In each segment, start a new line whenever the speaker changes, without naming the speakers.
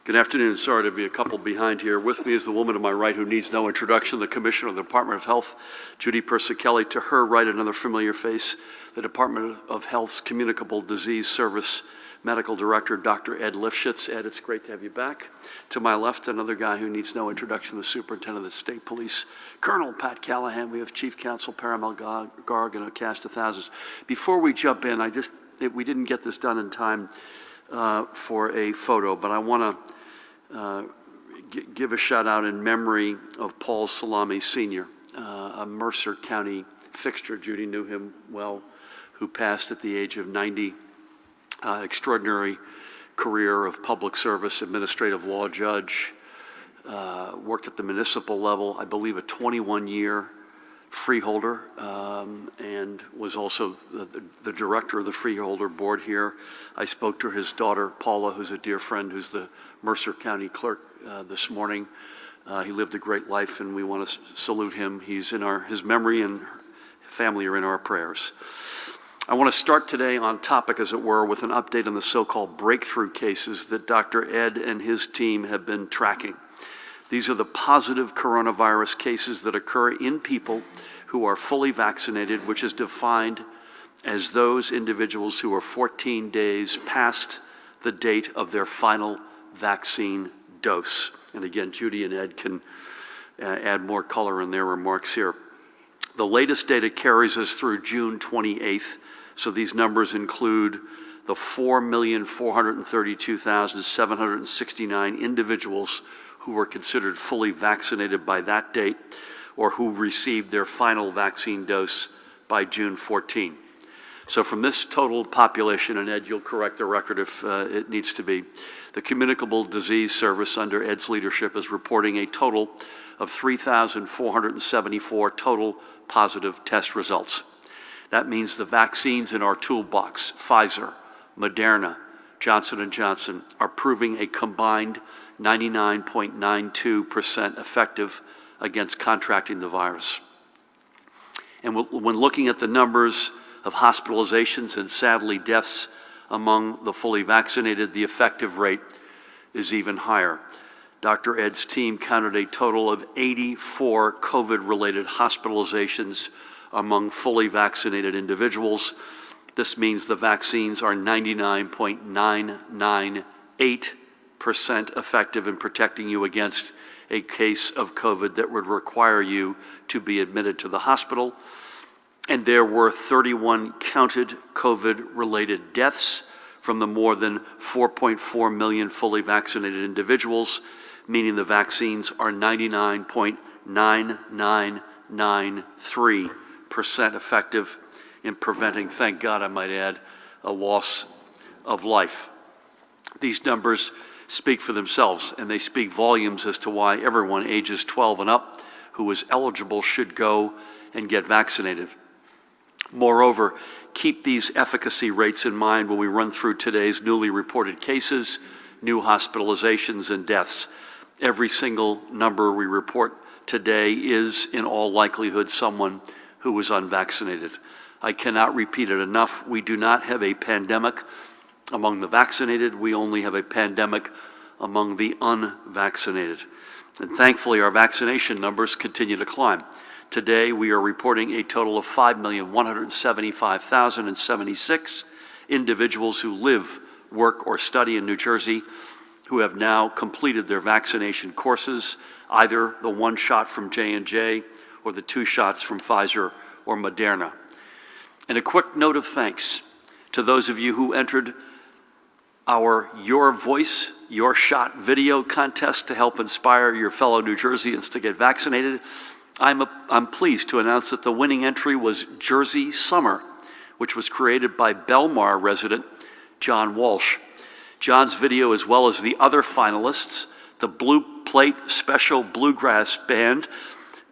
Good afternoon. Sorry to be a couple behind here. With me is the woman to my right who needs no introduction, the Commissioner of the Department of Health, Judy Persicelli. To her right, another familiar face, the Department of Health's Communicable Disease Service Medical Director, Dr. Ed Lifshitz. Ed, it's great to have you back. To my left, another guy who needs no introduction, the Superintendent of the State Police, Colonel Pat Callahan. We have Chief Counsel Paramel Garg and a cast of thousands. Before we jump in, we didn't get this done in time for a photo, but I want to give a shout out in memory of Paul Salami Sr., a Mercer County fixture. Judy knew him well, who passed at the age of 90. Extraordinary career of public service, administrative law judge, worked at the municipal level, I believe a 21-year freeholder, and was also the director of the freeholder board here. I spoke to his daughter, Paula, who's a dear friend, who's the Mercer County clerk this morning. He lived a great life, and we want to salute him. He's in his memory and family are in our prayers. I want to start today on topic, as it were, with an update on the so-called breakthrough cases that Dr. Ed and his team have been tracking. These are the positive coronavirus cases that occur in people who are fully vaccinated, which is defined as those individuals who are 14 days past the date of their final vaccine dose. And again, Judy and Ed can add more color in their remarks here. The latest data carries us through June 28th. So these numbers include the 4,432,769 individuals who were considered fully vaccinated by that date or who received their final vaccine dose by June 14. So from this total population, and Ed, you'll correct the record if it needs to be, the Communicable Disease Service under Ed's leadership is reporting a total of 3,474 total positive test results. That means the vaccines in our toolbox, Pfizer, Moderna, Johnson & Johnson, are proving a combined 99.92% effective against contracting the virus. And when looking at the numbers of hospitalizations and sadly deaths among the fully vaccinated, the effective rate is even higher. Dr. Ed's team counted a total of 84 COVID-related hospitalizations among fully vaccinated individuals. This means the vaccines are 99.998% effective in protecting you against a case of COVID that would require you to be admitted to the hospital. And there were 31 counted COVID-related deaths from the more than 4.4 million fully vaccinated individuals, meaning the vaccines are 99.9993% effective in preventing, thank God I might add, a loss of life. These numbers speak for themselves, and they speak volumes as to why everyone ages 12 and up who is eligible should go and get vaccinated. Moreover, keep these efficacy rates in mind when we run through today's newly reported cases, new hospitalizations, and deaths. Every single number we report today is, in all likelihood, someone who was unvaccinated. I cannot repeat it enough. We do not have a pandemic among the vaccinated. We only have a pandemic among the unvaccinated. And thankfully, our vaccination numbers continue to climb. Today, we are reporting a total of 5,175,076 individuals who live, work, or study in New Jersey who have now completed their vaccination courses, either the one shot from J&J or the two shots from Pfizer or Moderna. And a quick note of thanks to those of you who entered our Your Voice, Your Shot video contest to help inspire your fellow New Jerseyans to get vaccinated. I'm pleased to announce that the winning entry was Jersey Summer, which was created by Belmar resident John Walsh. John's video, as well as the other finalists, the Blue Plate Special Bluegrass Band,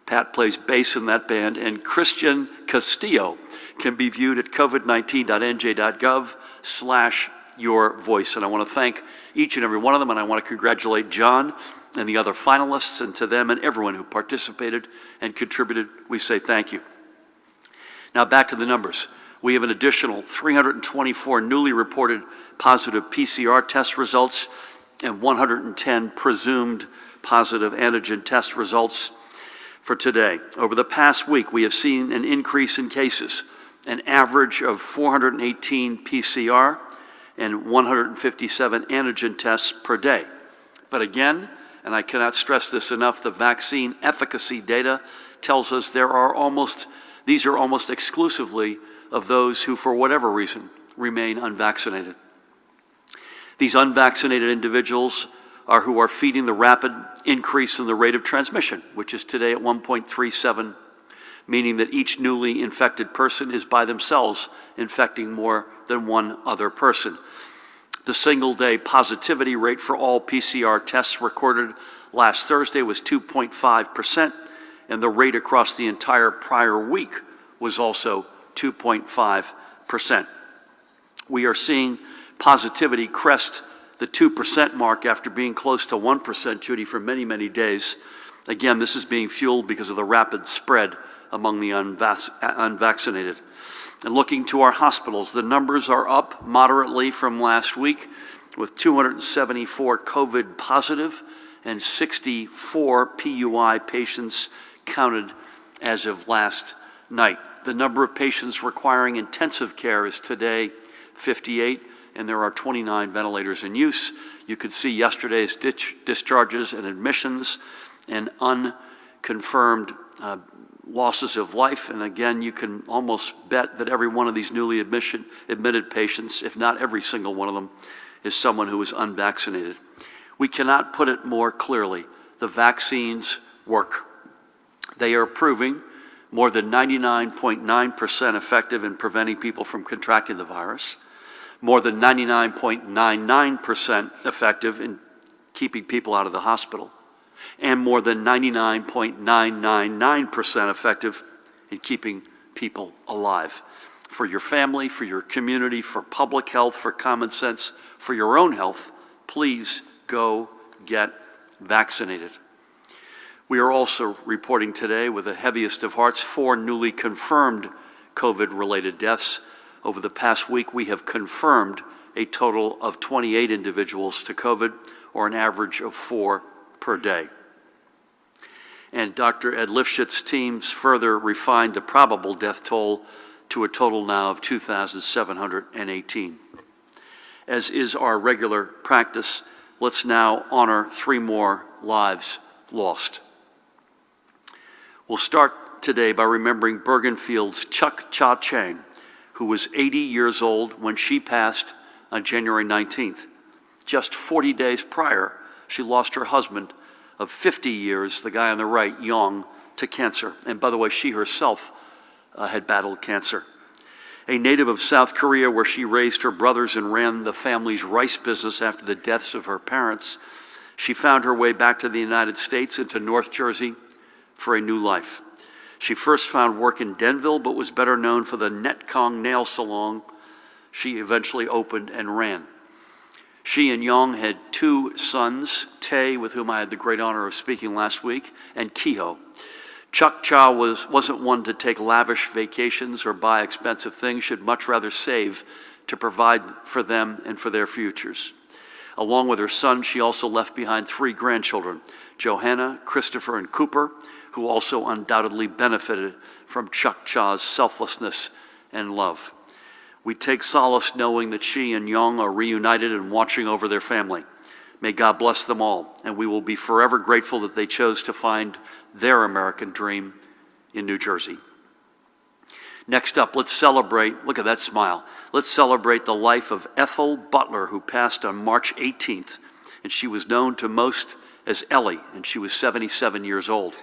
Pat plays bass in that band, and Christian Castillo, can be viewed at covid19.nj.gov/yourvoice. And I want to thank each and every one of them, and I want to congratulate John and the other finalists, and to them and everyone who participated and contributed, we say thank you. Now back to the numbers. We have an additional 324 newly reported positive PCR test results and 110 presumed positive antigen test results for today. Over the past week, we have seen an increase in cases, an average of 418 PCR and 157 antigen tests per day. But again, and I cannot stress this enough, the vaccine efficacy data tells us these are almost exclusively of those who, for whatever reason, remain unvaccinated. These unvaccinated individuals are who are feeding the rapid increase in the rate of transmission, which is today at 1.37, meaning that each newly infected person is by themselves infecting more than one other person. The single-day positivity rate for all PCR tests recorded last Thursday was 2.5%, and the rate across the entire prior week was also 2.5%. We are seeing positivity crest the 2% mark after being close to 1%, Judy, for many, many days. Again, this is being fueled because of the rapid spread among the unvaccinated. And looking to our hospitals, the numbers are up moderately from last week, with 274 COVID positive and 64 PUI patients counted as of last night. The number of patients requiring intensive care is today 58, and there are 29 ventilators in use. You could see yesterday's discharges and admissions and unconfirmed losses of life. And again, you can almost bet that every one of these newly admitted patients, if not every single one of them, is someone who is unvaccinated. We cannot put it more clearly. The vaccines work. They are proving more than 99.9% effective in preventing people from contracting the virus, more than 99.99% effective in keeping people out of the hospital, and more than 99.999% effective in keeping people alive. For your family, for your community, for public health, for common sense, for your own health, please go get vaccinated. We are also reporting today, with the heaviest of hearts, 4 newly confirmed COVID-related deaths. Over the past week, we have confirmed a total of 28 individuals to COVID, or an average of 4 per day. And Dr. Ed Lifshit's teams further refined the probable death toll to a total now of 2,718. As is our regular practice, let's now honor 3 more lives lost. We'll start today by remembering Bergenfield's Chuck Cha Chang, who was 80 years old when she passed on January 19th. Just 40 days prior, she lost her husband of 50 years, the guy on the right, Yong, to cancer. And by the way, she herself had battled cancer. A native of South Korea, where she raised her brothers and ran the family's rice business after the deaths of her parents, she found her way back to the United States and to North Jersey for a new life. She first found work in Denville, but was better known for the Netkong nail salon she eventually opened and ran. She and Yong had 2 sons, Tae, with whom I had the great honor of speaking last week, and Kiho. Chuck Cha wasn't one to take lavish vacations or buy expensive things. She'd much rather save to provide for them and for their futures. Along with her son, she also left behind 3 grandchildren, Johanna, Christopher, and Cooper, who also undoubtedly benefited from Chuck Cha's selflessness and love. We take solace knowing that she and Yong are reunited and watching over their family. May God bless them all, and we will be forever grateful that they chose to find their American dream in New Jersey. Next up, let's celebrate, look at that smile, let's celebrate the life of Ethel Butler, who passed on March 18th, and she was known to most as Ellie, and she was 77 years old.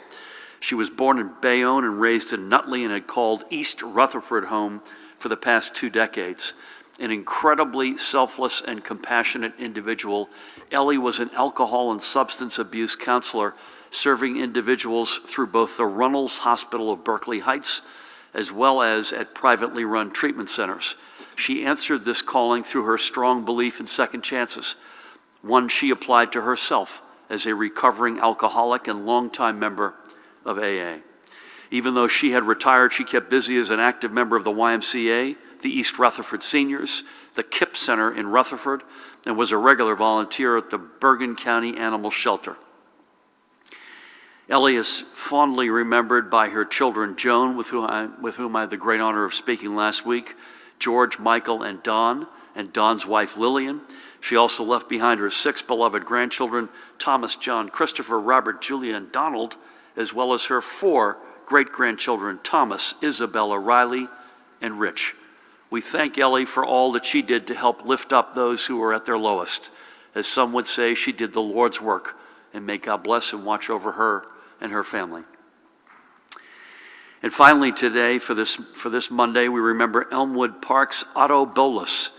She was born in Bayonne and raised in Nutley and had called East Rutherford home for the past 2 decades. An incredibly selfless and compassionate individual, Ellie was an alcohol and substance abuse counselor serving individuals through both the Runnels Hospital of Berkeley Heights as well as at privately run treatment centers. She answered this calling through her strong belief in second chances, one she applied to herself as a recovering alcoholic and longtime member of AA. Even though she had retired, she kept busy as an active member of the YMCA, the East Rutherford Seniors, the KIPP Center in Rutherford, and was a regular volunteer at the Bergen County Animal Shelter. Ellie is fondly remembered by her children, Joan, with whom I had the great honor of speaking last week, George, Michael, and Don's wife, Lillian. She also left behind her 6 beloved grandchildren, Thomas, John, Christopher, Robert, Julia, and Donald, as well as her 4 great-grandchildren, Thomas, Isabella, Riley, and Rich. We thank Ellie for all that she did to help lift up those who were at their lowest. As some would say, she did the Lord's work, and may God bless and watch over her and her family. And finally today, for this Monday, we remember Elmwood Park's Otto Bolus.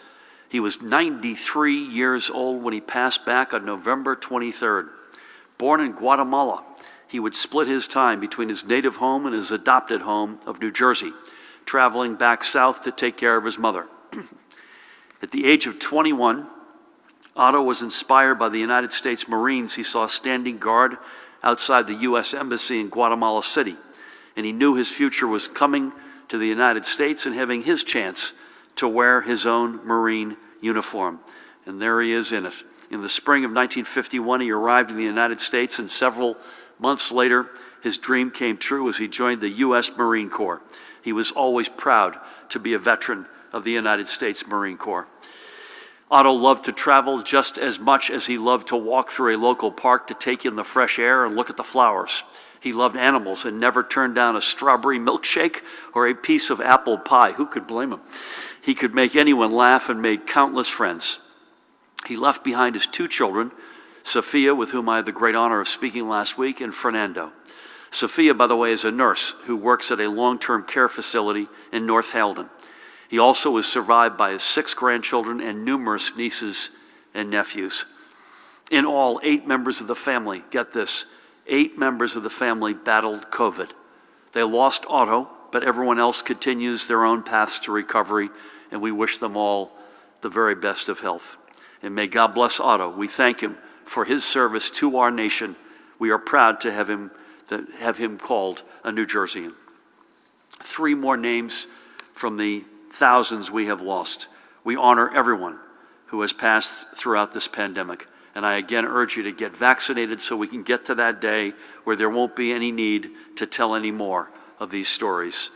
He was 93 years old when he passed back on November 23rd. Born in Guatemala, he would split his time between his native home and his adopted home of New Jersey, traveling back south to take care of his mother. At the age of 21, Otto was inspired by the United States Marines he saw standing guard outside the U.S. Embassy in Guatemala City, and he knew his future was coming to the United States and having his chance to wear his own Marine uniform. And there he is in it. In the spring of 1951, he arrived in the United States, and several months later, his dream came true as he joined the U.S. Marine Corps. He was always proud to be a veteran of the United States Marine Corps. Otto loved to travel just as much as he loved to walk through a local park to take in the fresh air and look at the flowers. He loved animals and never turned down a strawberry milkshake or a piece of apple pie. Who could blame him? He could make anyone laugh and made countless friends. He left behind his 2 children, Sophia, with whom I had the great honor of speaking last week, and Fernando. Sophia, by the way, is a nurse who works at a long-term care facility in North Halden. He also is survived by his 6 grandchildren and numerous nieces and nephews. In all, 8 members of the family, get this, 8 members of the family battled COVID. They lost Otto, but everyone else continues their own paths to recovery, and we wish them all the very best of health. And may God bless Otto. We thank him for his service to our nation. We are proud to have him called a New Jerseyan. 3 more names from the thousands we have lost. We honor everyone who has passed throughout this pandemic. And I again urge you to get vaccinated so we can get to that day where there won't be any need to tell any more of these stories.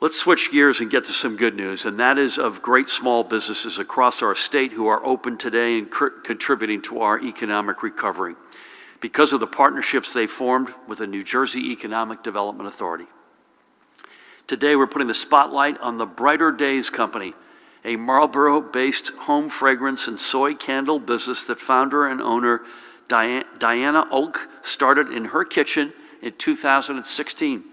Let's switch gears and get to some good news, and that is of great small businesses across our state who are open today and contributing to our economic recovery because of the partnerships they formed with the New Jersey Economic Development Authority. Today, we're putting the spotlight on the Brighter Days Company, a Marlboro-based home fragrance and soy candle business that founder and owner Diana Oak started in her kitchen in 2016.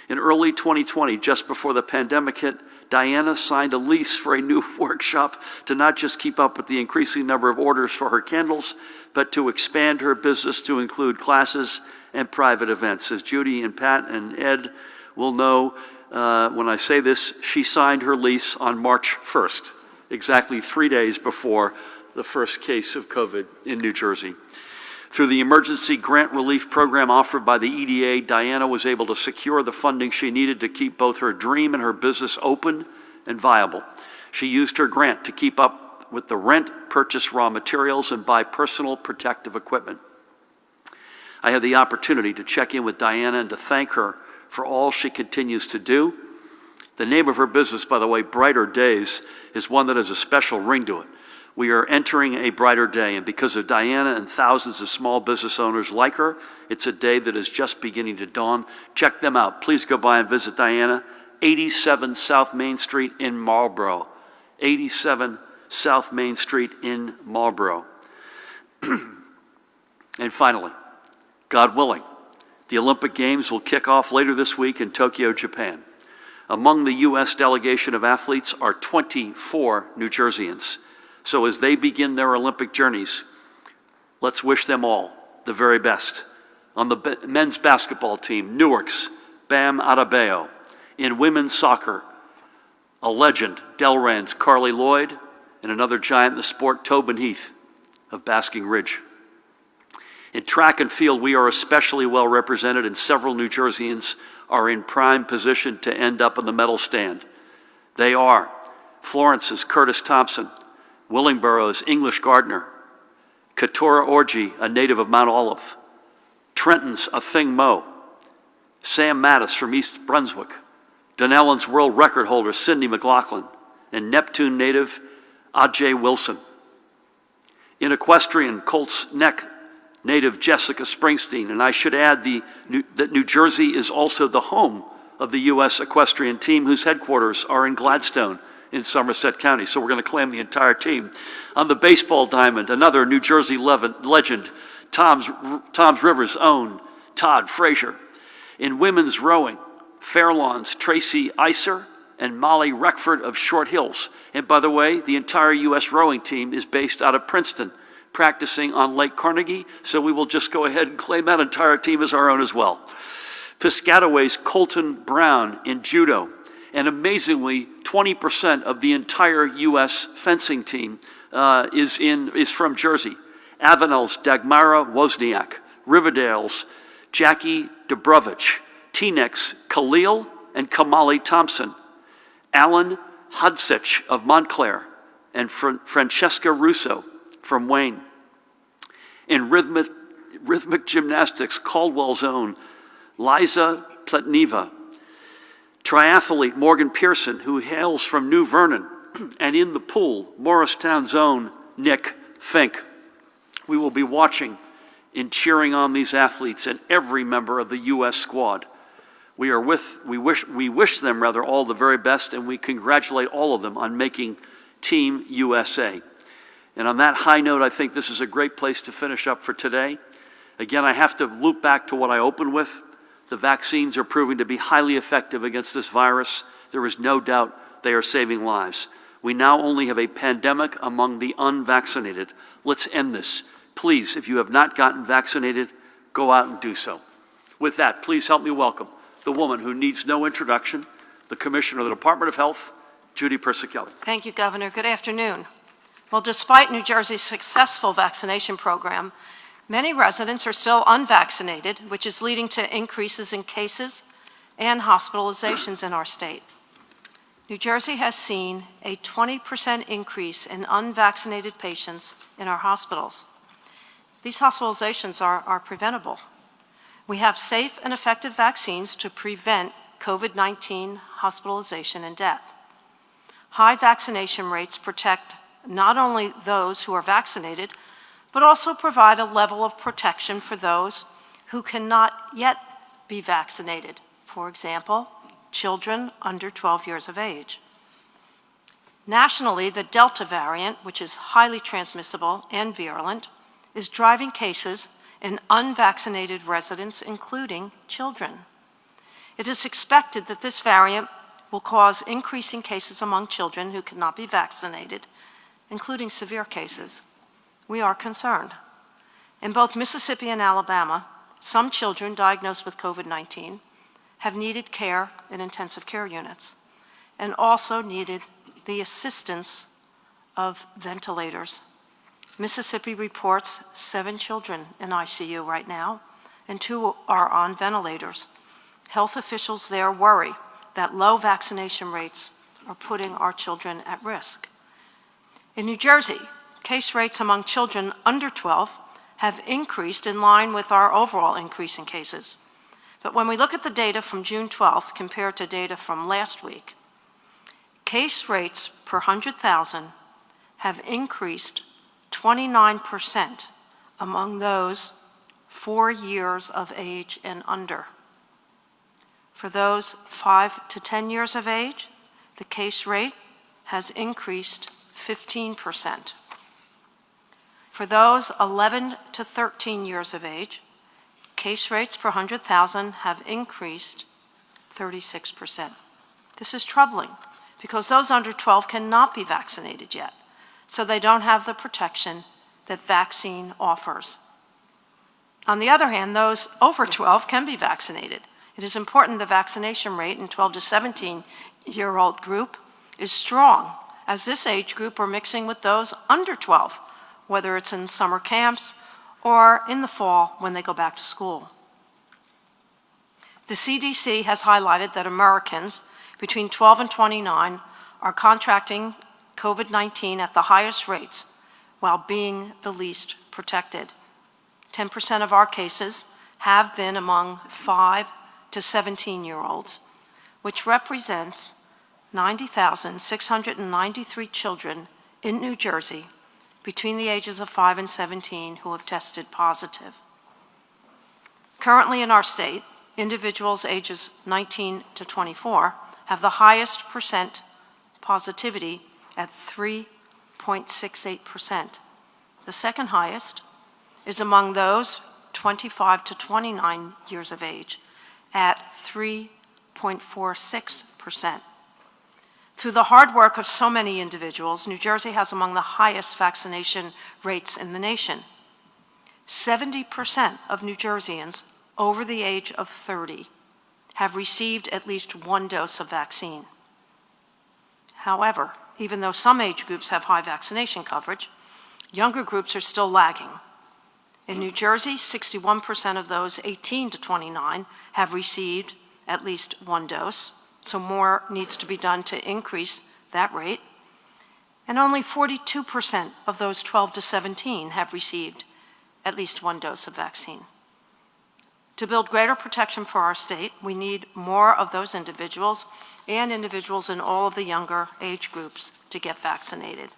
In early 2020, just before the pandemic hit, Diana signed a lease for a new workshop to not just keep up with the increasing number of orders for her candles, but to expand her business to include classes and private events. As Judy and Pat and Ed will know, when I say this, she signed her lease on March 1st, exactly 3 days before the first case of COVID in New Jersey. Through the emergency grant relief program offered by the EDA, Diana was able to secure the funding she needed to keep both her dream and her business open and viable. She used her grant to keep up with the rent, purchase raw materials, and buy personal protective equipment. I had the opportunity to check in with Diana and to thank her for all she continues to do. The name of her business, by the way, Brighter Days, is one that has a special ring to it. We are entering a brighter day, and because of Diana and thousands of small business owners like her, it's a day that is just beginning to dawn. Check them out. Please go by and visit Diana, 87 South Main Street in Marlboro. 87 South Main Street in Marlboro. And finally, God willing, the Olympic Games will kick off later this week in Tokyo, Japan. Among the U.S. delegation of athletes are 24 New Jerseyans. So as they begin their Olympic journeys, let's wish them all the very best. On the men's basketball team, Newark's Bam Adebayo. In women's soccer, a legend, Delran's Carly Lloyd, and another giant in the sport, Tobin Heath of Basking Ridge. In track and field, we are especially well represented, and several New Jerseyans are in prime position to end up in the medal stand. They are Florence's Curtis Thompson, Willingboro's English Gardner, Katora Orji, a native of Mount Olive, Trenton's Athing Mo, Sam Mattis from East Brunswick, Dunellen's world record holder Cindy McLaughlin, and Neptune native Ajay Wilson. In equestrian, Colts Neck native Jessica Springsteen, and I should add that New Jersey is also the home of the U.S. equestrian team, whose headquarters are in Gladstone in Somerset County, so we're going to claim the entire team. On the baseball diamond, another New Jersey legend, Toms River's own Todd Frazier. In women's rowing, Fairlawn's Tracy Iser and Molly Reckford of Short Hills. And by the way, the entire U.S. rowing team is based out of Princeton, practicing on Lake Carnegie, so we will just go ahead and claim that entire team as our own as well. Piscataway's Colton Brown in judo, and amazingly, 20% of the entire U.S. fencing team is from Jersey. Avenel's Dagmara Wozniak, Riverdale's Jackie Dubrovich, Teaneck's Khalil and Kamali Thompson, Alan Hudsich of Montclair, and Francesca Russo from Wayne. In rhythmic gymnastics, Caldwell's own Liza Pletneva, triathlete Morgan Pearson, who hails from New Vernon, and in the pool, Morristown's own Nick Fink. We will be watching and cheering on these athletes and every member of the U.S. squad. We wish them all the very best, and we congratulate all of them on making Team USA. And on that high note, I think this is a great place to finish up for today. Again, I have to loop back to what I opened with. The vaccines are proving to be highly effective against this virus. There is no doubt they are saving lives. We now only have a pandemic among the unvaccinated. Let's end this. Please, if you have not gotten vaccinated, go out and do so. With that, please help me welcome the woman who needs no introduction, the Commissioner of the Department of Health, Judy Persichilli.
Thank you, Governor. Good afternoon. Well, despite New Jersey's successful vaccination program, many residents are still unvaccinated, which is leading to increases in cases and hospitalizations in our state. New Jersey has seen a 20% increase in unvaccinated patients in our hospitals. These hospitalizations are preventable. We have safe and effective vaccines to prevent COVID-19 hospitalization and death. High vaccination rates protect not only those who are vaccinated, but also provide a level of protection for those who cannot yet be vaccinated. For example, children under 12 years of age. Nationally, the Delta variant, which is highly transmissible and virulent, is driving cases in unvaccinated residents, including children. It is expected that this variant will cause increasing cases among children who cannot be vaccinated, including severe cases. We are concerned. In both Mississippi and Alabama, some children diagnosed with COVID-19 have needed care in intensive care units and also needed the assistance of ventilators. Mississippi reports 7 children in ICU right now, and 2 are on ventilators. Health officials there worry that low vaccination rates are putting our children at risk. In New Jersey, case rates among children under 12 have increased in line with our overall increase in cases. But when we look at the data from June 12th compared to data from last week, case rates per 100,000 have increased 29% among those 4 years of age and under. For those 5 to 10 years of age, the case rate has increased 15%. For those 11 to 13 years of age, case rates per 100,000 have increased 36%. This is troubling because those under 12 cannot be vaccinated yet, so they don't have the protection that vaccine offers. On the other hand, those over 12 can be vaccinated. It is important the vaccination rate in 12 to 17-year-old group is strong, as this age group are mixing with those under 12, whether it's in summer camps or in the fall when they go back to school. The CDC has highlighted that Americans between 12 and 29 are contracting COVID-19 at the highest rates while being the least protected. 10% of our cases have been among 5 to 17-year-olds, which represents 90,693 children in New Jersey between the ages of 5 and 17 who have tested positive. Currently in our state, individuals ages 19 to 24 have the highest percent positivity at 3.68%. The second highest is among those 25 to 29 years of age at 3.46%. Through the hard work of so many individuals, New Jersey has among the highest vaccination rates in the nation. 70% of New Jerseyans over the age of 30 have received at least one dose of vaccine. However, even though some age groups have high vaccination coverage, younger groups are still lagging. In New Jersey, 61% of those 18 to 29 have received at least one dose, so more needs to be done to increase that rate. And only 42% of those 12 to 17 have received at least one dose of vaccine. To build greater protection for our state, we need more of those individuals and individuals in all of the younger age groups to get vaccinated.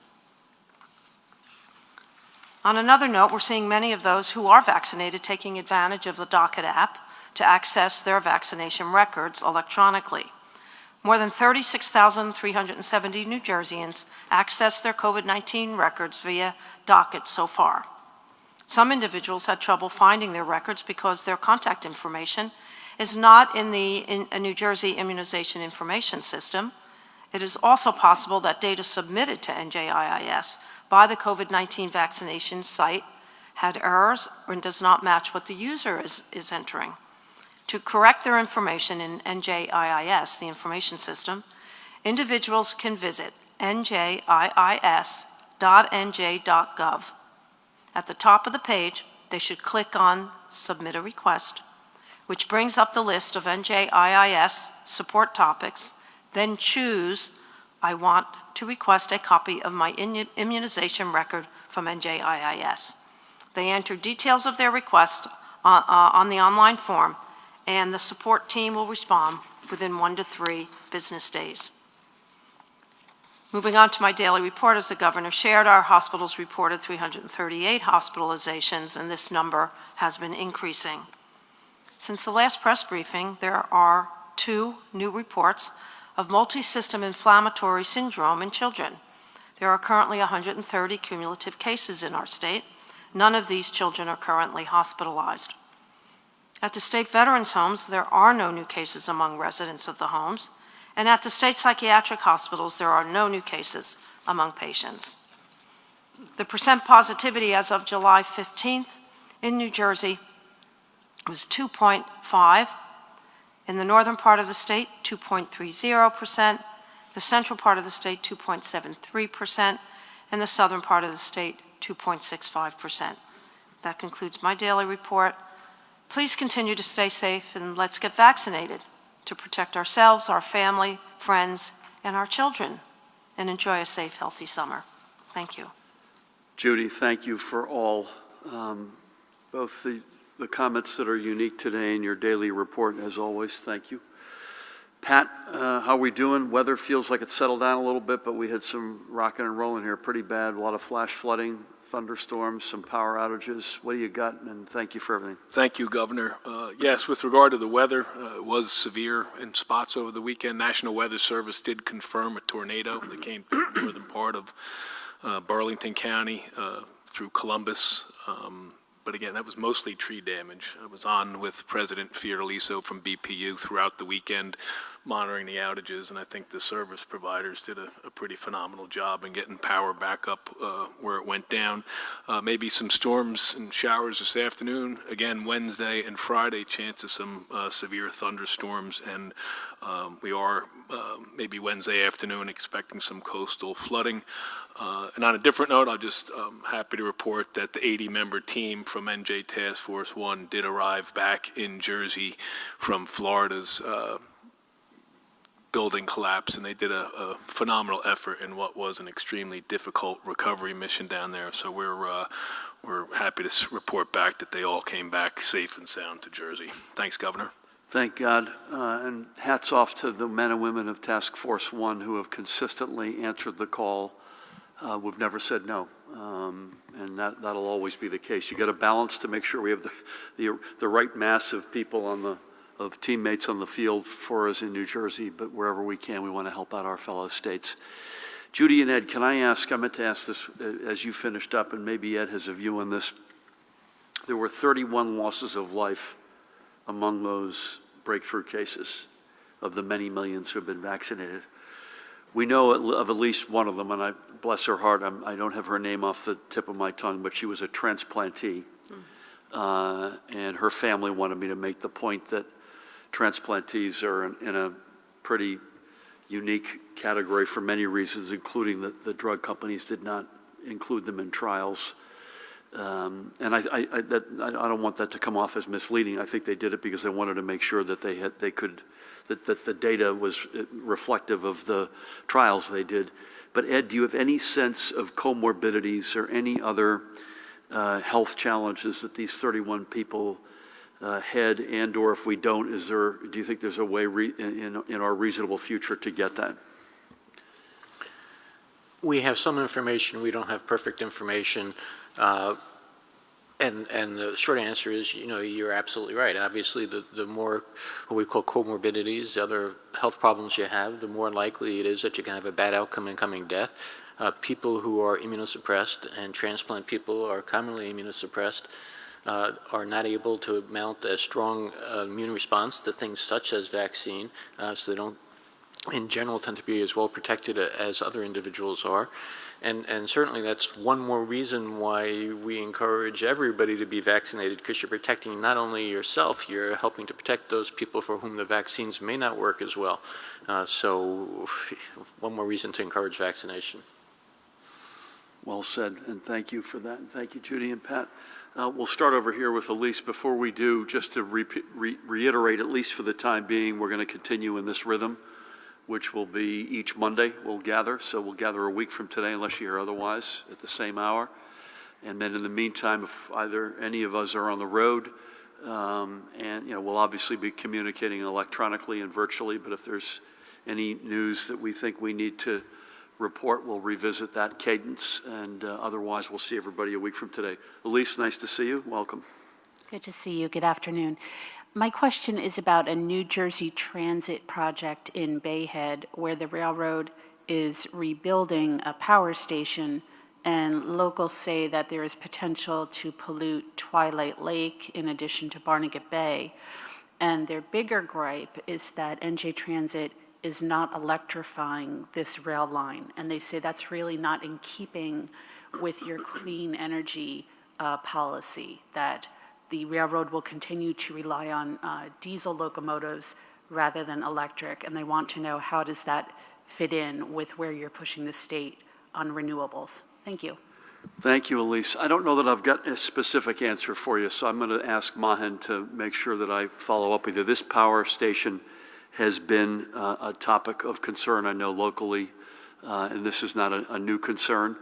On another note, we're seeing many of those who are vaccinated taking advantage of the Docket app to access their vaccination records electronically. More than 36,370 New Jerseyans accessed their COVID-19 records via Docket so far. Some individuals had trouble finding their records because their contact information is not in the New Jersey Immunization Information System. It is also possible that data submitted to NJIIS by the COVID-19 vaccination site had errors and does not match what the user is entering. To correct their information in NJIIS, the information system, individuals can visit njIIS.nj.gov. At the top of the page, they should click on Submit a Request, which brings up the list of NJIIS support topics, then choose I want to request a copy of my immunization record from NJIIS. They enter details of their request on the online form, and the support team will respond within 1 to 3 business days. Moving on to my daily report, as the governor shared, our hospitals reported 338 hospitalizations, and this number has been increasing. Since the last press briefing, there are 2 new reports of multi-system inflammatory syndrome in children. There are currently 130 cumulative cases in our state. None of these children are currently hospitalized. At the state veterans' homes, there are no new cases among residents of the homes, and at the state psychiatric hospitals, there are no new cases among patients. The percent positivity as of July 15th in New Jersey was 2.5. In the northern part of the state, 2.30%. The central part of the state, 2.73%. And the southern part of the state, 2.65%. That concludes my daily report. Please continue to stay safe, and let's get vaccinated to protect ourselves, our family, friends, and our children, and enjoy a safe, healthy summer. Thank you.
Judy, thank you for all, both the comments that are unique today and your daily report, as always. Thank you. Pat, how are we doing? Weather feels like it's settled down a little bit, but we had some rocking and rolling here pretty bad. A lot of flash flooding, thunderstorms, some power outages. What do you got? And thank you for everything.
Thank you, Governor. Yes, with regard to the weather, it was severe in spots over the weekend. National Weather Service did confirm a tornado that came through the northern part of Burlington County through Columbus. But again, that was mostly tree damage. I was on with President Fiordaliso from BPU throughout the weekend, monitoring the outages, and I think the service providers did a pretty phenomenal job in getting power back up where it went down. Maybe some storms and showers this afternoon. Again, Wednesday and Friday, chance of some severe thunderstorms, and we are maybe Wednesday afternoon expecting some coastal flooding. And on a different note, I'm just happy to report that the 80-member team from NJ Task Force 1 did arrive back in Jersey from Florida's building collapse, and they did a phenomenal effort in what was an extremely difficult recovery mission down there. So we're happy to report back that they all came back safe and sound to Jersey. Thanks, Governor.
Thank God, and hats off to the men and women of Task Force 1 who have consistently answered the call. We've never said no, and that'll always be the case. You got to balance to make sure we have the right mass of people of teammates on the field for us in New Jersey, but wherever we can, we want to help out our fellow states. Judy and Ed, can I ask, I meant to ask this as you finished up, and maybe Ed has a view on this. There were 31 losses of life among those breakthrough cases of the many millions who have been vaccinated. We know of at least one of them, and I bless her heart, I don't have her name off the tip of my tongue, but she was a transplantee. And her family wanted me to make the point that transplantees are in a pretty unique category for many reasons, including that the drug companies did not include them in trials. And I don't want that to come off as misleading. I think they did it because they wanted to make sure that that the data was reflective of the trials they did. But Ed, do you have any sense of comorbidities or any other health challenges that these 31 people had, and or if we don't, do you think there's a way in our reasonable future to get that?
We have some information. We don't have perfect information. And the short answer is, you're absolutely right. Obviously, the more what we call comorbidities, the other health problems you have, the more likely it is that you can have a bad outcome in coming death. People who are immunosuppressed, and transplant people are commonly immunosuppressed, are not able to mount a strong immune response to things such as vaccine, so they don't, in general, tend to be as well protected as other individuals are. And certainly that's one more reason why we encourage everybody to be vaccinated, because you're protecting not only yourself, you're helping to protect those people for whom the vaccines may not work as well. So one more reason to encourage vaccination.
Well said, and thank you for that. And thank you, Judy and Pat. We'll start over here with Elise. Before we do, just to reiterate, at least for the time being, we're going to continue in this rhythm, which will be each Monday we'll gather. So we'll gather a week from today, unless you hear otherwise, at the same hour. And then in the meantime, if either any of us are on the road, and we'll obviously be communicating electronically and virtually, but if there's any news that we think we need to report, we'll revisit that cadence, and otherwise we'll see everybody a week from today. Elise, nice to see you. Welcome.
Good to see you. Good afternoon. My question is about a New Jersey Transit project in Bayhead, where the railroad is rebuilding a power station, and locals say that there is potential to pollute Twilight Lake in addition to Barnegat Bay. And their bigger gripe is that NJ Transit is not electrifying this rail line. And they say that's really not in keeping with your clean energy policy, that the railroad will continue to rely on diesel locomotives rather than electric. And they want to know, how does that fit in with where you're pushing the state on renewables? Thank you.
Thank you, Elise. I don't know that I've got a specific answer for you, so I'm going to ask Mahan to make sure that I follow up with you. This power station has been a topic of concern, I know, locally, and this is not a new concern.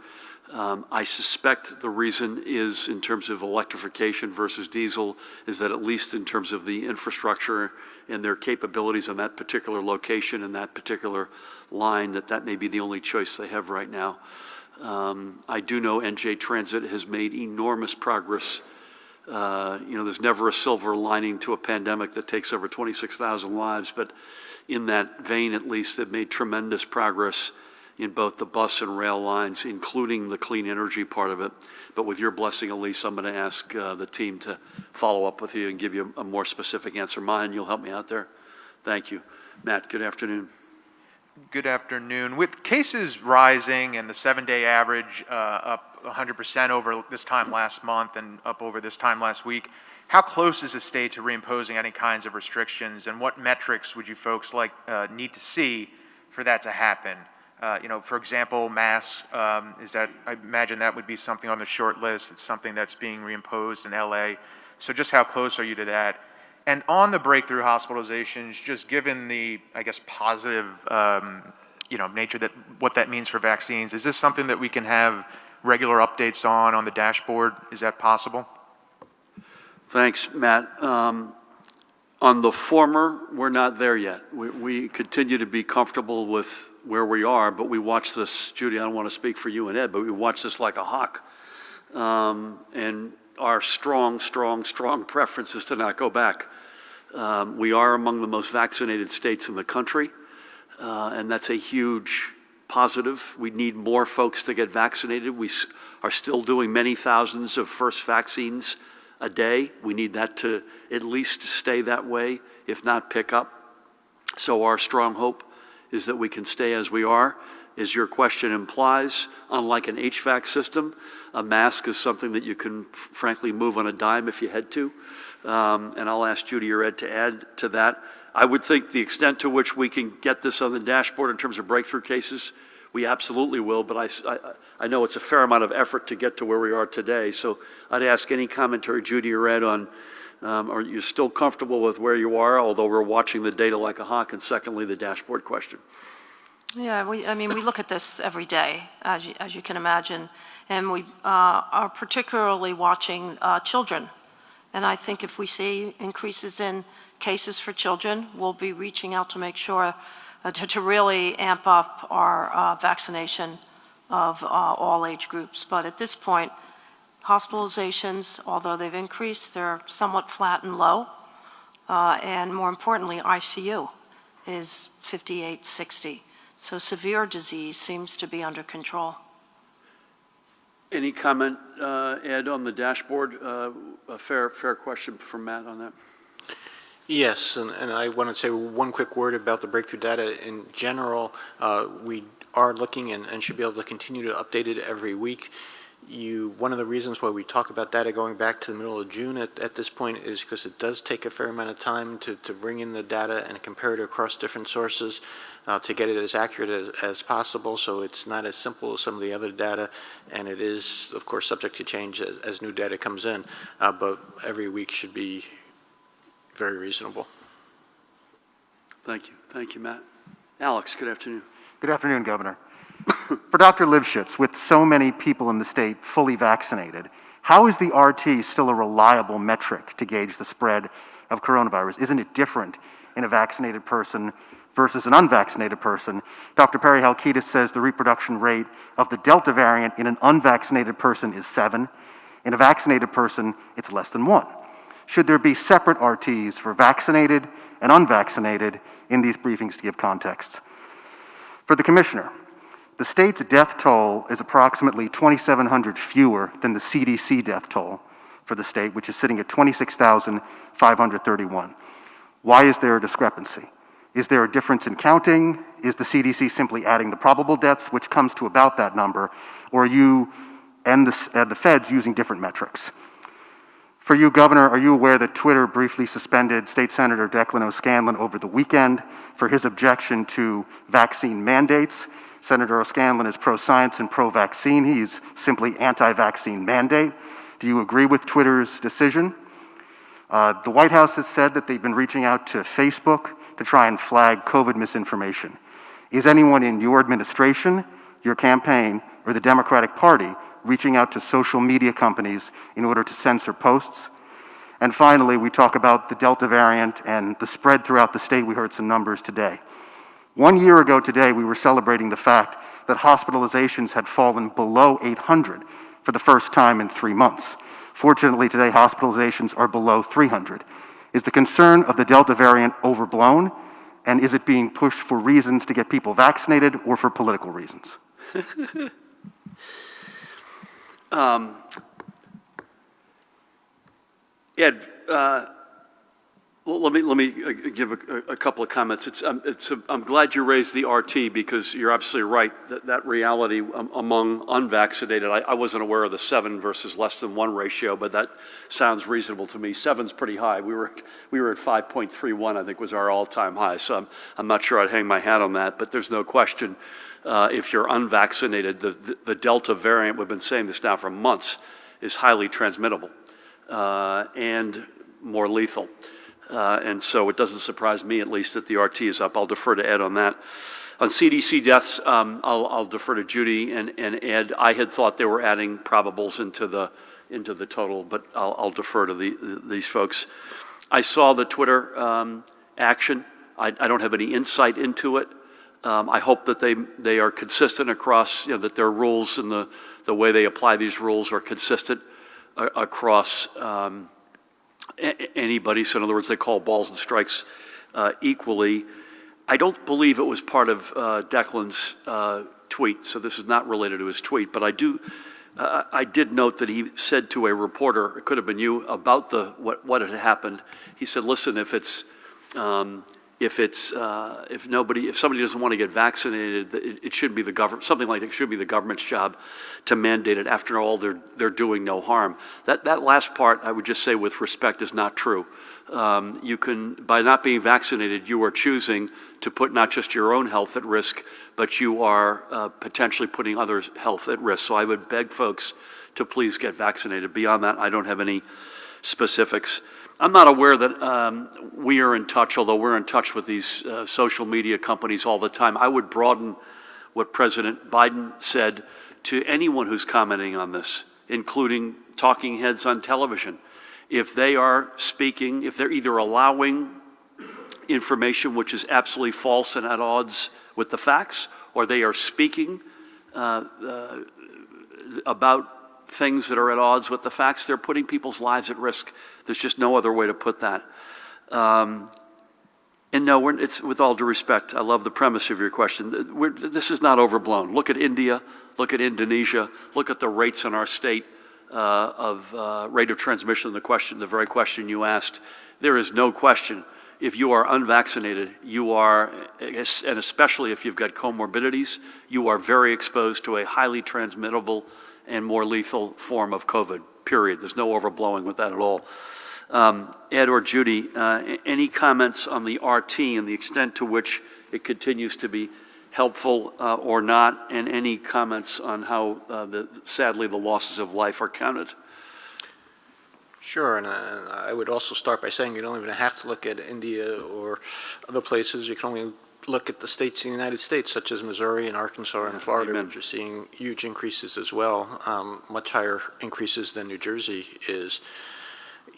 I suspect the reason is, in terms of electrification versus diesel, is that at least in terms of the infrastructure and their capabilities on that particular location and that particular line, that may be the only choice they have right now. I do know NJ Transit has made enormous progress. There's never a silver lining to a pandemic that takes over 26,000 lives, but in that vein, at least, they've made tremendous progress in both the bus and rail lines, including the clean energy part of it. But with your blessing, Elise, I'm going to ask the team to follow up with you and give you a more specific answer. Mahan, you'll help me out there. Thank you. Matt, good afternoon.
Good afternoon. With cases rising and the 7-day average up 100% over this time last month and up over this time last week, how close is the state to reimposing any kinds of restrictions, and what metrics would you folks need to see for that to happen? For example, masks, I imagine that would be something on the short list. It's something that's being reimposed in LA. So just how close are you to that? And on the breakthrough hospitalizations, just given the, I guess, positive, nature that what that means for vaccines, is this something that we can have regular updates on the dashboard? Is that possible?
Thanks, Matt. On the former, we're not there yet. We continue to be comfortable with where we are, but we watch this, Judy, I don't want to speak for you and Ed, but we watch this like a hawk. And our strong preference is to not go back. We are among the most vaccinated states in the country, and that's a huge positive. We need more folks to get vaccinated. We are still doing many thousands of first vaccines a day. We need that to at least stay that way, if not pick up. So our strong hope is that we can stay as we are. As your question implies, unlike an HVAC system, a mask is something that you can frankly move on a dime if you had to. And I'll ask Judy or Ed to add to that. I would think the extent to which we can get this on the dashboard in terms of breakthrough cases, we absolutely will, but I know it's a fair amount of effort to get to where we are today. So I'd ask any commentary, Judy or Ed, on are you still comfortable with where you are, although we're watching the data like a hawk, and secondly, the dashboard question.
Yeah, we look at this every day, as you can imagine, and we are particularly watching children. And I think if we see increases in cases for children, we'll be reaching out to make sure to really amp up our vaccination of all age groups. But at this point, hospitalizations, although they've increased, they're somewhat flat and low. And more importantly, ICU is 5860. So severe disease seems to be under control.
Any comment, Ed, on the dashboard? A fair question from Matt on that.
Yes, and I want to say one quick word about the breakthrough data in general. We are looking and should be able to continue to update it every week. One of the reasons why we talk about data going back to the middle of June at this point is because it does take a fair amount of time to bring in the data and compare it across different sources to get it as accurate as possible. So it's not as simple as some of the other data, and it is, of course, subject to change as new data comes in. But every week should be very reasonable.
Thank you, Matt. Alex, good afternoon.
Good afternoon, Governor. For Dr. Lifshitz, with so many people in the state fully vaccinated, how is the RT still a reliable metric to gauge the spread of coronavirus? Isn't it different in a vaccinated person versus an unvaccinated person? Dr. Perry Halkitis says the reproduction rate of the Delta variant in an unvaccinated person is 7. In a vaccinated person, it's less than 1. Should there be separate RTs for vaccinated and unvaccinated in these briefings to give context? For the Commissioner, the state's death toll is approximately 2,700 fewer than the CDC death toll for the state, which is sitting at 26,531. Why is there a discrepancy? Is there a difference in counting? Is the CDC simply adding the probable deaths, which comes to about that number? Or are you and the feds using different metrics? For you, Governor, are you aware that Twitter briefly suspended State Senator Declan O'Scanlan over the weekend for his objection to vaccine mandates? Senator O'Scanlan is pro-science and pro-vaccine. He's simply anti-vaccine mandate. Do you agree with Twitter's decision? The White House has said that they've been reaching out to Facebook to try and flag COVID misinformation. Is anyone in your administration, your campaign, or the Democratic Party reaching out to social media companies in order to censor posts? And finally, we talk about the Delta variant and the spread throughout the state. We heard some numbers today. 1 year ago today, we were celebrating the fact that hospitalizations had fallen below 800 for the first time in 3 months. Fortunately, today, hospitalizations are below 300. Is the concern of the Delta variant overblown? And is it being pushed for reasons to get people vaccinated or for political reasons?
Ed, Well, let me give a couple of comments. I'm glad you raised the RT because you're absolutely right. That reality among unvaccinated, I wasn't aware of the 7 versus less than 1 ratio, but that sounds reasonable to me. 7's pretty high. We were at 5.31, I think was our all-time high. So I'm not sure I'd hang my hat on that, but there's no question if you're unvaccinated, the Delta variant, we've been saying this now for months, is highly transmittable and more lethal. And so it doesn't surprise me, at least, that the RT is up. I'll defer to Ed on that. On CDC deaths, I'll defer to Judy and Ed. I had thought they were adding probables into the total, but I'll defer to these folks. I saw the Twitter action. I don't have any insight into it. I hope that they are consistent across, that their rules and the way they apply these rules are consistent across anybody. So in other words, they call balls and strikes equally. I don't believe it was part of Declan's tweet, so this is not related to his tweet, but I did note that he said to a reporter, it could have been you, about what had happened. He said, listen, if somebody doesn't want to get vaccinated, it should be the government, something like that, it should be the government's job to mandate it. After all, they're doing no harm. That last part, I would just say with respect, is not true. You can, by not being vaccinated, you are choosing to put not just your own health at risk, but you are potentially putting others' health at risk. So I would beg folks to please get vaccinated. Beyond that, I don't have any specifics. I'm not aware that we are in touch, although we're in touch with these social media companies all the time. I would broaden what President Biden said to anyone who's commenting on this, including talking heads on television. If they are speaking, if they're either allowing information which is absolutely false and at odds with the facts, or they are speaking about things that are at odds with the facts, they're putting people's lives at risk. There's just no other way to put that. And no, it's with all due respect. I love the premise of your question. This is not overblown. Look at India. Look at Indonesia. Look at the rates in our state of rate of transmission. The very question you asked. There is no question. If you are unvaccinated, you are, and especially if you've got comorbidities, you are very exposed to a highly transmittable and more lethal form of COVID, period. There's no overblowing with that at all. Ed or Judy, any comments on the RT and the extent to which it continues to be helpful or not, and any comments on how, sadly, the losses of life are counted?
Sure, and I would also start by saying you don't even have to look at India or other places. You can only look at the states in the United States, such as Missouri and Arkansas and Florida,
Amen.
which are seeing huge increases as well, much higher increases than New Jersey is.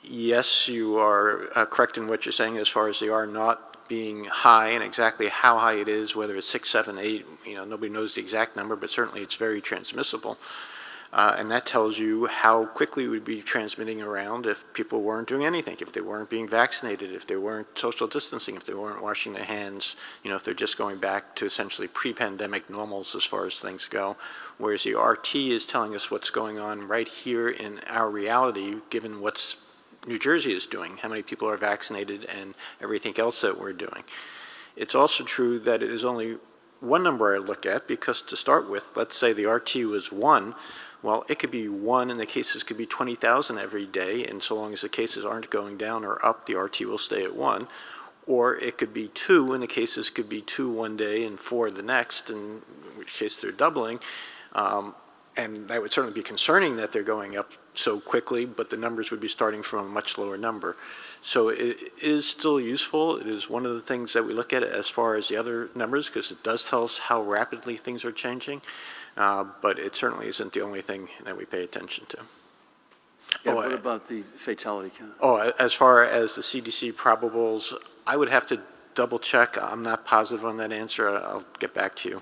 Yes, you are correct in what you're saying as far as they are not being high, and exactly how high it is, whether it's 6, 7, 8, nobody knows the exact number, but certainly it's very transmissible. And that tells you how quickly it would be transmitting around if people weren't doing anything, if they weren't being vaccinated, if they weren't social distancing, if they weren't washing their hands, if they're just going back to essentially pre-pandemic normals as far as things go. Whereas the RT is telling us what's going on right here in our reality, given what's New Jersey is doing, how many people are vaccinated and everything else that we're doing. It's also true that it is only one number I look at, because to start with, let's say the RT was 1, well, it could be 1 and the cases could be 20,000 every day, and so long as the cases aren't going down or up, the RT will stay at 1. Or it could be 2 and the cases could be 2 one day and 4 the next, in which case they're doubling. And that would certainly be concerning that they're going up so quickly, but the numbers would be starting from a much lower number. So it is still useful. It is one of the things that we look at as far as the other numbers, because it does tell us how rapidly things are changing, but it certainly isn't the only thing that we pay attention to.
Yeah, what about the fatality count?
Oh, as far as the CDC probables, I would have to double check. I'm not positive on that answer. I'll get back to you.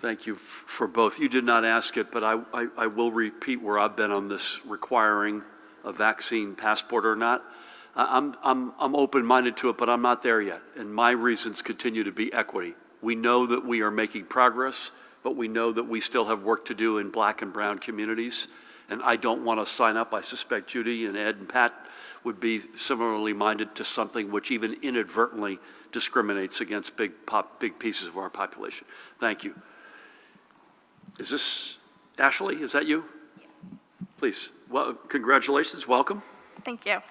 Thank you for both. You did not ask it, but I will repeat where I've been on this requiring a vaccine passport or not. I'm open-minded to it, but I'm not there yet. And my reasons continue to be equity. We know that we are making progress, but we know that we still have work to do in black and brown communities. And I don't want to sign up. I suspect Judy and Ed and Pat would be similarly minded to something which even inadvertently discriminates against big pieces of our population. Thank you. Is this Ashley? Is that you? Yes. Please. Well, congratulations. Welcome.
Thank you.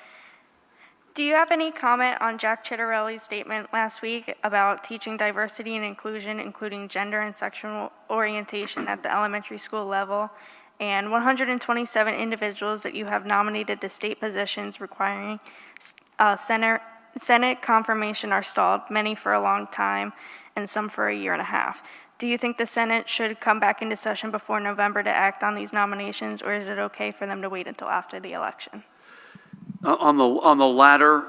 Do you have any comment on Jack Chitterelli's statement last week about teaching diversity and inclusion, including gender and sexual orientation at the elementary school level, and 127 individuals that you have nominated to state positions requiring Senate confirmation are stalled, many for a long time and some for a year and a half? Do you think the Senate should come back into session before November to act on these nominations, or is it okay for them to wait until after the election?
On the latter,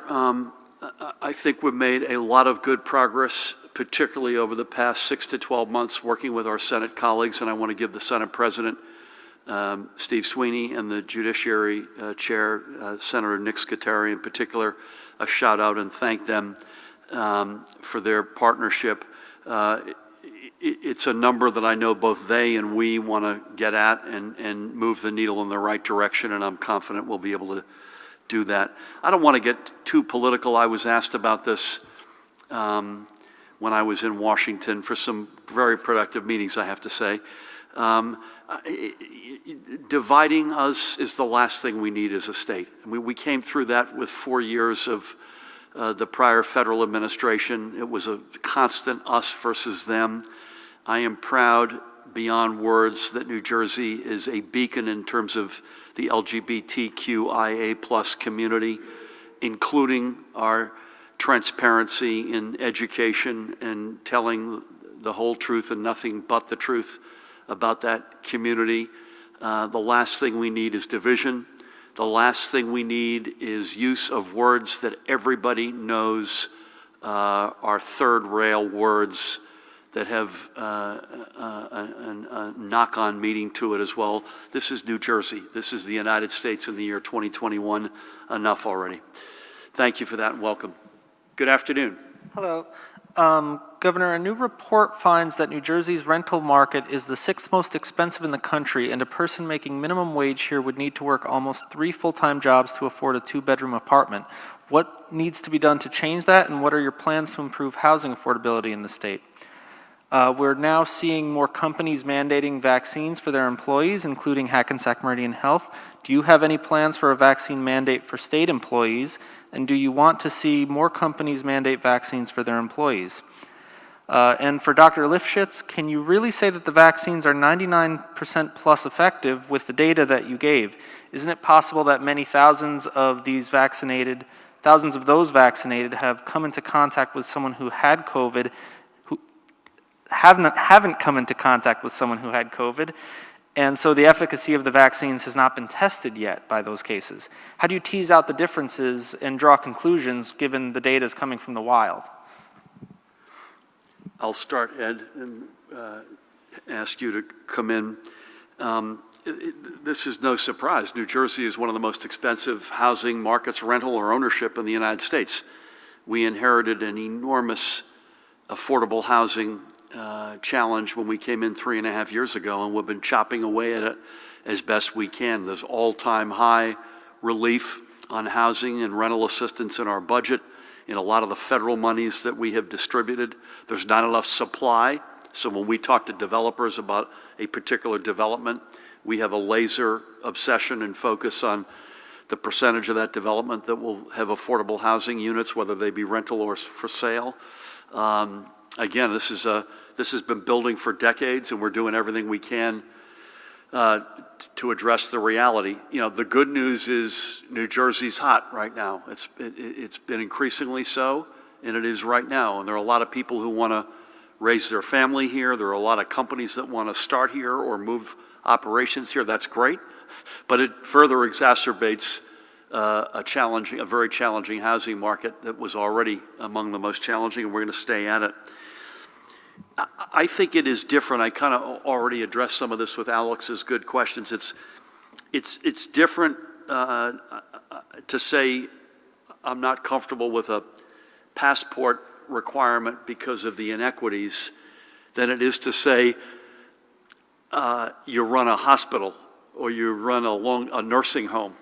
I think we've made a lot of good progress, particularly over the past 6 to 12 months, working with our Senate colleagues, and I want to give the Senate President, Steve Sweeney, and the Judiciary Chair, Senator Nick Scuteri in particular, a shout out and thank them for their partnership. It's a number that I know both they and we want to get at and move the needle in the right direction, and I'm confident we'll be able to do that. I don't want to get too political. I was asked about this when I was in Washington for some very productive meetings, I have to say. Dividing us is the last thing we need as a state. I mean, we came through that with 4 years of the prior federal administration. It was a constant us versus them. I am proud beyond words that New Jersey is a beacon in terms of the LGBTQIA+ community, including our transparency in education and telling the whole truth and nothing but the truth about that community. The last thing we need is division. The last thing we need is use of words that everybody knows are third rail words that have a knock-on meaning to it as well. This is New Jersey. This is the United States in the year 2021. Enough already. Thank you for that and welcome. Good afternoon.
Hello. Governor, a new report finds that New Jersey's rental market is the 6th most expensive in the country, and a person making minimum wage here would need to work almost 3 full-time jobs to afford a 2-bedroom apartment. What needs to be done to change that, and what are your plans to improve housing affordability in the state? We're now seeing more companies mandating vaccines for their employees, including Hackensack Meridian Health. Do you have any plans for a vaccine mandate for state employees? And do you want to see more companies mandate vaccines for their employees? And for Dr. Lifshitz, can you really say that the vaccines are 99% plus effective with the data that you gave? Isn't it possible that many thousands of those vaccinated have come into contact with someone who had COVID, who haven't come into contact with someone who had COVID, and so the efficacy of the vaccines has not been tested yet by those cases? How do you tease out the differences and draw conclusions given the data is coming from the wild?
I'll start, Ed, and ask you to come in. This is no surprise. New Jersey is one of the most expensive housing markets, rental or ownership, in the United States. We inherited an enormous affordable housing challenge when we came in 3.5 years ago, and we've been chopping away at it as best we can. There's all-time high relief on housing and rental assistance in our budget, in a lot of the federal monies that we have distributed. There's not enough supply, so when we talk to developers about a particular development, we have a laser obsession and focus on the percentage of that development that will have affordable housing units, whether they be rental or for sale. Again, this has been building for decades, and we're doing everything we can to address the reality. You know, the good news is New Jersey's hot right now. It's been increasingly so, and it is right now. And there are a lot of people who want to raise their family here. There are a lot of companies that want to start here or move operations here. That's great, but it further exacerbates a very challenging housing market that was already among the most challenging, and we're going to stay at it. I think it is different. I kind of already addressed some of this with Alex's good questions. It's different to say I'm not comfortable with a passport requirement because of the inequities than it is to say you run a hospital or you run a nursing home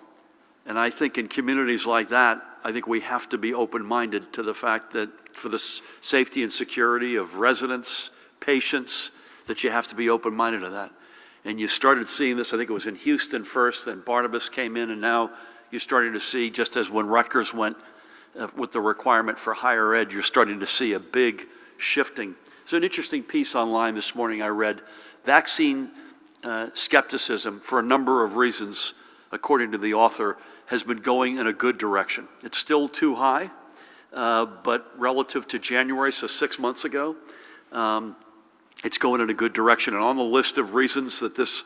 And I think in communities like that, I think we have to be open-minded to the fact that for the safety and security of residents, patients, that you have to be open-minded to that. And you started seeing this, I think it was in Houston first, then Barnabas came in, and now you're starting to see, just as when Rutgers went with the requirement for higher ed, you're starting to see a big shifting. So an interesting piece online this morning I read, vaccine skepticism, for a number of reasons, according to the author, has been going in a good direction. It's still too high, but relative to January, so 6 months ago, it's going in a good direction. And on the list of reasons that this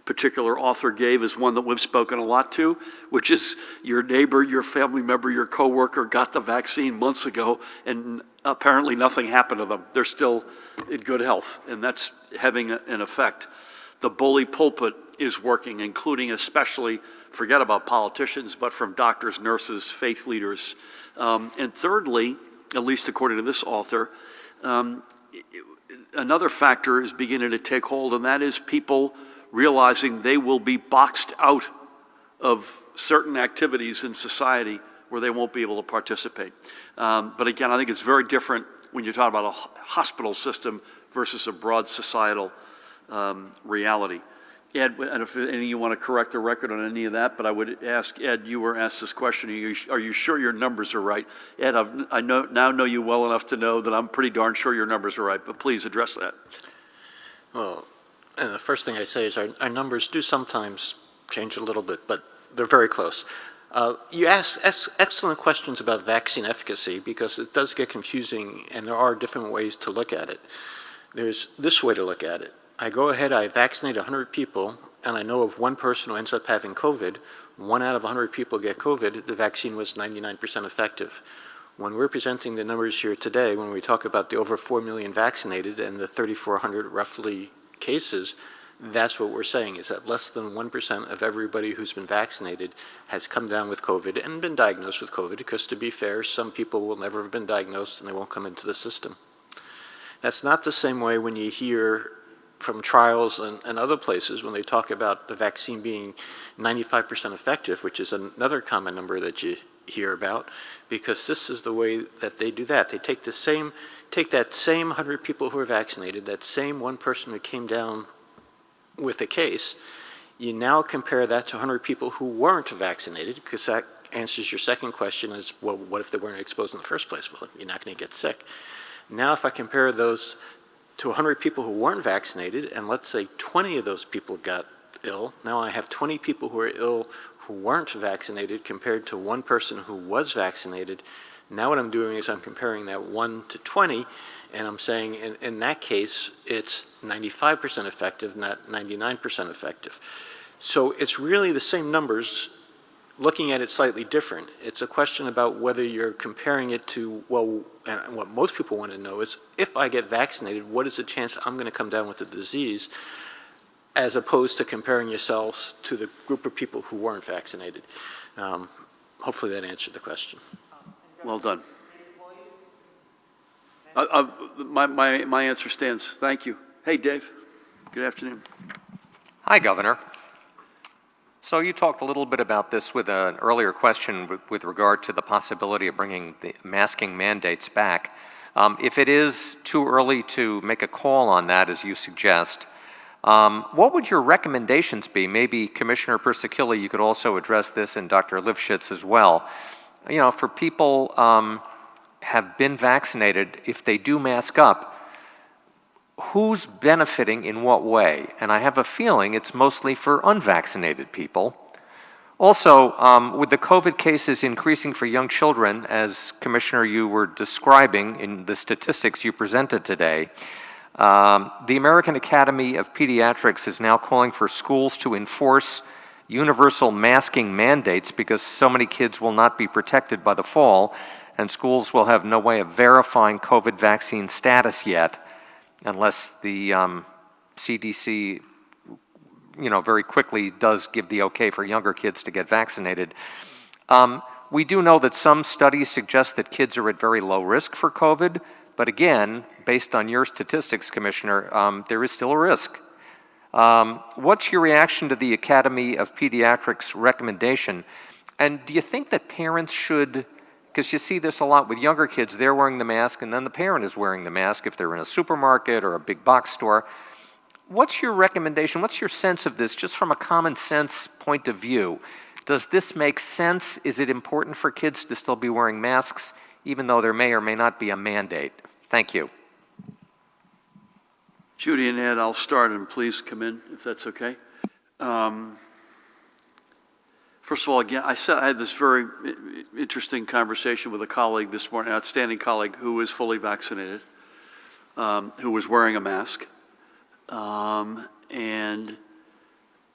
particular author gave is one that we've spoken a lot to, which is your neighbor, your family member, your coworker got the vaccine months ago, and apparently nothing happened to them. They're still in good health, and that's having an effect. The bully pulpit is working, including especially, forget about politicians, but from doctors, nurses, faith leaders. And thirdly, at least according to this author, another factor is beginning to take hold, and that is people realizing they will be boxed out of certain activities in society where they won't be able to participate. But again, I think it's very different when you're talking about a hospital system versus a broad societal reality. Ed, and if any of you want to correct the record on any of that, but I would ask, Ed, you were asked this question, are you sure your numbers are right? Ed, I now know you well enough to know that I'm pretty darn sure your numbers are right, but please address that.
Well, and the first thing I say is our numbers do sometimes change a little bit, but they're very close. You asked excellent questions about vaccine efficacy because it does get confusing and there are different ways to look at it. There's this way to look at it. I go ahead, I vaccinate 100 people, and I know of one person who ends up having COVID, 1 out of 100 people get COVID, the vaccine was 99% effective. When we're presenting the numbers here today, when we talk about the over 4 million vaccinated and the 3,400 roughly cases, that's what we're saying, is that less than 1% of everybody who's been vaccinated has come down with COVID and been diagnosed with COVID, because to be fair, some people will never have been diagnosed and they won't come into the system. That's not the same way when you hear from trials and other places when they talk about the vaccine being 95% effective, which is another common number that you hear about, because this is the way that they do that. They take that same 100 people who are vaccinated, that same one person who came down with a case, you now compare that to 100 people who weren't vaccinated, because that answers your second question is, well, what if they weren't exposed in the first place? Well, you're not going to get sick. Now if I compare those to 100 people who weren't vaccinated, and let's say 20 of those people got ill, now I have 20 people who are ill who weren't vaccinated compared to one person who was vaccinated. Now what I'm doing is I'm comparing that 1 to 20, and I'm saying in that case, it's 95% effective, not 99% effective. So it's really the same numbers, looking at it slightly different. It's a question about whether you're comparing it to, well, and what most people want to know is, if I get vaccinated, what is the chance I'm going to come down with the disease, as opposed to comparing yourselves to the group of people who weren't vaccinated. Hopefully that answered the question.
Well done. My answer stands. Thank you. Hey, Dave. Good afternoon.
Hi, Governor. So you talked a little bit about this with an earlier question with regard to the possibility of bringing the masking mandates back. If it is too early to make a call on that, as you suggest, what would your recommendations be? Maybe Commissioner Persikilli, you could also address this, and Dr. Lifshitz as well. You know, for people have been vaccinated, if they do mask up, who's benefiting in what way? And I have a feeling it's mostly for unvaccinated people. Also, with the COVID cases increasing for young children, as Commissioner you were describing in the statistics you presented today, the American Academy of Pediatrics is now calling for schools to enforce universal masking mandates because so many kids will not be protected by the fall, and schools will have no way of verifying COVID vaccine status yet, unless the CDC, very quickly does give the okay for younger kids to get vaccinated. We do know that some studies suggest that kids are at very low risk for COVID, but again, based on your statistics, Commissioner, there is still a risk. What's your reaction to the Academy of Pediatrics recommendation And do you think that parents should, because you see this a lot with younger kids, they're wearing the mask and then the parent is wearing the mask if they're in a supermarket or a big box store. What's your recommendation? What's your sense of this, just from a common sense point of view? Does this make sense? Is it important for kids to still be wearing masks, even though there may or may not be a mandate? Thank you.
Judy and Ed, I'll start, and please come in if that's okay. First of all, again, I had this very interesting conversation with a colleague this morning, an outstanding colleague who is fully vaccinated, who was wearing a mask. And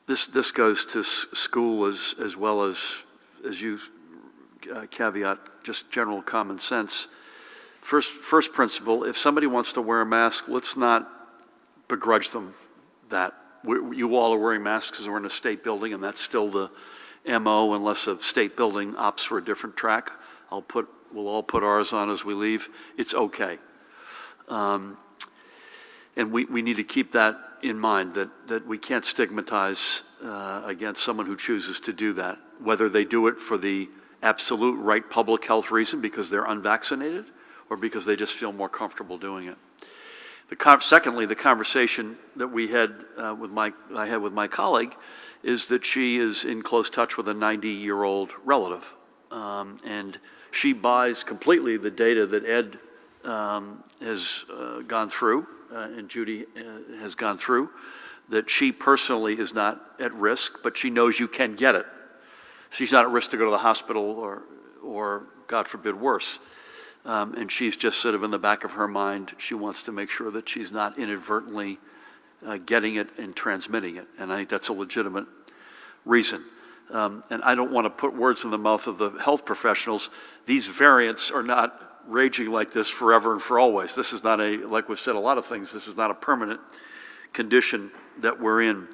this goes to school as well as you caveat, just general common sense. First principle, if somebody wants to wear a mask, let's not begrudge them that. You all are wearing masks because we're in a state building, and that's still the MO unless a state building opts for a different track. We'll all put ours on as we leave. It's okay. And we need to keep that in mind, that we can't stigmatize against someone who chooses to do that, whether they do it for the absolute right public health reason because they're unvaccinated or because they just feel more comfortable doing it. Secondly, the conversation that I had with my colleague is that she is in close touch with a 90-year-old relative. And she buys completely the data that Ed has gone through, and Judy has gone through, that she personally is not at risk, but she knows you can get it. She's not at risk to go to the hospital or God forbid, worse. And she's just sort of in the back of her mind, she wants to make sure that she's not inadvertently getting it and transmitting it. And I think that's a legitimate reason. And I don't want to put words in the mouth of the health professionals. These variants are not raging like this forever and for always. This is not like we've said a lot of things, this is not a permanent condition that we're in.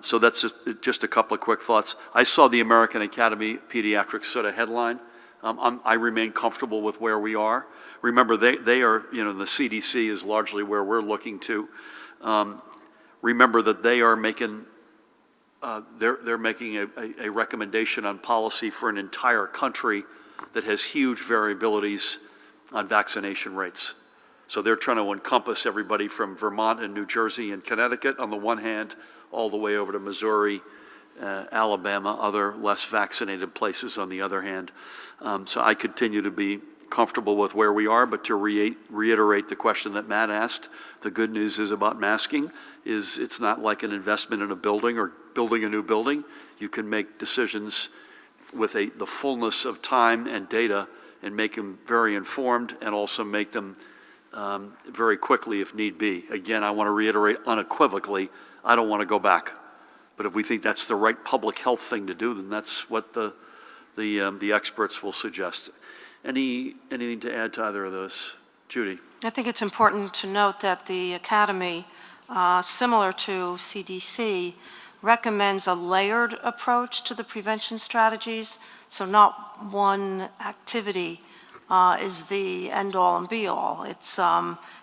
So that's just a couple of quick thoughts. I saw the American Academy of Pediatrics sort of headline. I remain comfortable with where we are. Remember, they are, the CDC is largely where we're looking to. Remember that they are making, they're making a recommendation on policy for an entire country that has huge variabilities on vaccination rates. So they're trying to encompass everybody from Vermont and New Jersey and Connecticut on the one hand, all the way over to Missouri, Alabama, other less vaccinated places on the other hand. So I continue to be comfortable with where we are, but to reiterate the question that Matt asked, the good news is about masking is it's not like an investment in a building or building a new building. You can make decisions with the fullness of time and data and make them very informed and also make them very quickly if need be. Again, I want to reiterate unequivocally, I don't want to go back. But if we think that's the right public health thing to do, then that's what the experts will suggest. Anything to add to either of those? Judy.
I think it's important to note that the Academy, similar to CDC, recommends a layered approach to the prevention strategies. So not one activity is the end-all and be-all. It's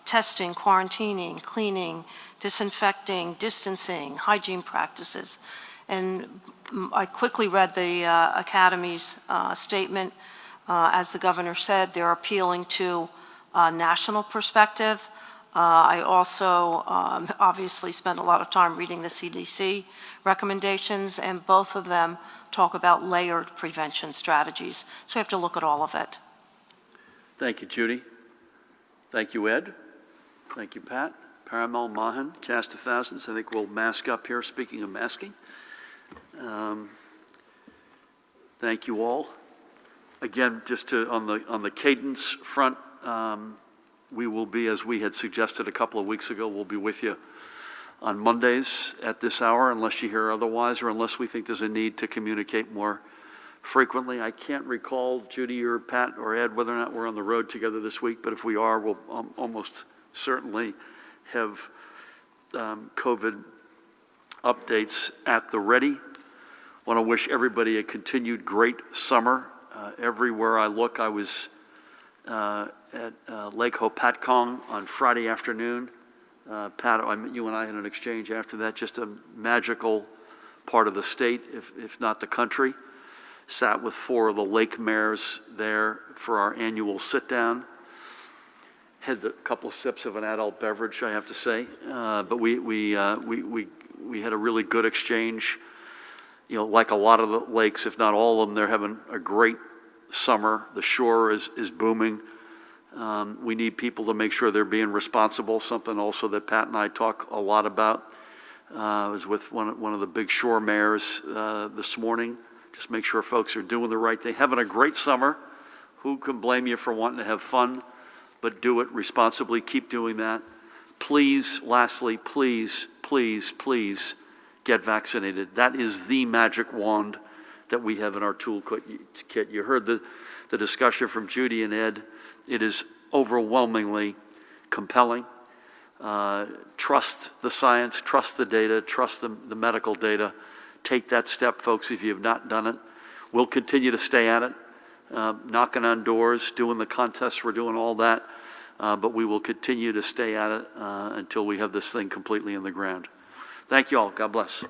testing, quarantining, cleaning, disinfecting, distancing, hygiene practices. And I quickly read the Academy's statement. As the governor said, they're appealing to a national perspective. I also obviously spent a lot of time reading the CDC recommendations, and both of them talk about layered prevention strategies. So we have to look at all of it.
Thank you, Judy. Thank you, Ed. Thank you, Pat. Paramel, Mahan, cast of thousands. I think we'll mask up here, speaking of masking. Thank you all. Again, just on the cadence front, we will be, as we had suggested a couple of weeks ago, we'll be with you on Mondays at this hour, unless you hear otherwise, or unless we think there's a need to communicate more frequently. I can't recall, Judy or Pat or Ed, whether or not we're on the road together this week, but if we are, we'll almost certainly have COVID updates at the ready. Want to wish everybody a continued great summer. Everywhere I look, I was at Lake Hopatcong on Friday afternoon. Pat, you and I had an exchange after that, just a magical part of the state, if not the country. Sat with 4 of the lake mayors there for our annual sit-down. Had a couple of sips of an adult beverage, I have to say, but we had a really good exchange. You know, like a lot of the lakes, if not all of them, they're having a great summer. The shore is booming. We need people to make sure they're being responsible, something also that Pat and I talk a lot about. I was with one of the big shore mayors this morning. Just make sure folks are doing the right thing. Having a great summer. Who can blame you for wanting to have fun? But do it responsibly. Keep doing that. Please, lastly, please, please, please get vaccinated. That is the magic wand that we have in our toolkit. You heard the discussion from Judy and Ed. It is overwhelmingly compelling. Trust the science, trust the data, trust the medical data. Take that step, folks, if you have not done it. We'll continue to stay at it, knocking on doors, doing the contests, we're doing all that, but we will continue to stay at it until we have this thing completely in the ground. Thank you all. God bless.